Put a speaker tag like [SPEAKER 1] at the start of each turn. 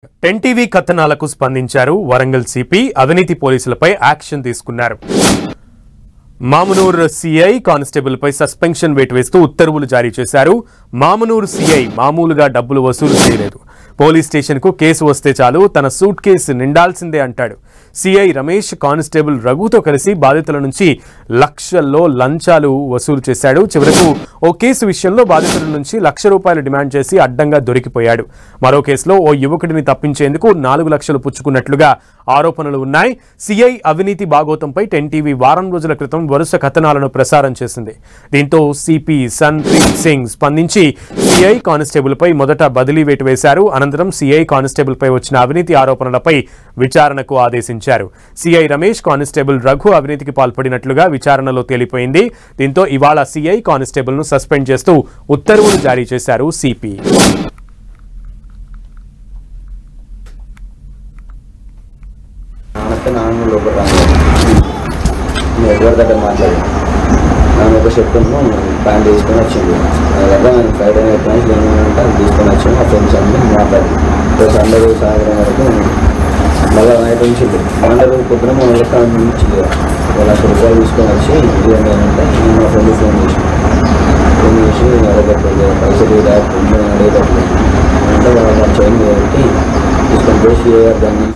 [SPEAKER 1] 10 TV కథనాలకు స్పందించారు Warangal CP అవినీతి పోలీసులపై యాక్షన్ తీసుకున్నారు. మామునూర్ సిఐ కానిస్టేబుల్ పై సస్పెన్షన్ వేటు వేస్తూ ఉత్తర్వులు జారీ చేశారు. మామునూర్ సిఐ మామూలుగా డబ్బులు వసూలు చేయలేదు. పోలీస్ స్టేషన్ కు కేసు వస్తే చాలు తన సూట్ కేసు నిండాల్సిందే అంటాడు. సిఐ రమేష్ కానిస్టేబుల్ రఘుతో కలిసి బాధితుల నుంచి లక్షల్లో లంచాలు వసూలు చేశాడు. చివరకు ఓ కేసు విషయంలో బాధితుల నుంచి ₹1,00,000 డిమాండ్ చేసి అడ్డంగా దొరికిపోయాడు. మరో కేసులో ఓ యువకుడిని తప్పించేందుకు 4 లక్షలు పుచ్చుకున్నట్లుగా ఆరోపణలు ఉన్నాయి. సిఐ అవినీతి బాగోతంపై 10 టీవీ వారం రోజుల క్రితం వరుస కథనాలను ప్రసారం చేసింది. దీంతో సిపి సన్ప్రీత్ సింగ్ స్పందించి సిఐ కానిస్టేబుల్ పై మొదట బదిలీ వేటు వేశారు. అనంతరం సిఐ కానిస్టేబుల్ పై వచ్చిన అవినీతి ఆరోపణలపై విచారణకు ఆదేశించారు. సిఐ రమేష్ కానిస్టేబుల్ రఘు అవినీతికి పాల్పడినట్లుగా విచారణలో తేలిపోయింది. దీంతో ఇవాళ సిఐ కానిస్టేబుల్ ను సస్పెండ్ చేస్తూ ఉత్తర్వులు జారీ చేశారు సిపి.
[SPEAKER 2] చెప్పాను ప్లాన్ తీసుకొని వచ్చింది అలాగా నేను ఫ్రైడే నైట్ తీసుకొని వచ్చాను. ఆ ఫ్రెండ్స్ అన్ని మాట్లాడి సండే సాయంత్రం వరకు మళ్ళీ నైట్ నుంచి మండలు పొద్దున వాళ్ళకి నుంచి ₹1,00,000 తీసుకొని వచ్చి ఏంటంటే నేను మా ఫ్రెండ్ ఫోన్ చేసి అడగట్లేదు పైసలు అడిగేటట్లేదు అంటే వాళ్ళు చైన్ పెట్టి తీసుకొని పోయి దాన్ని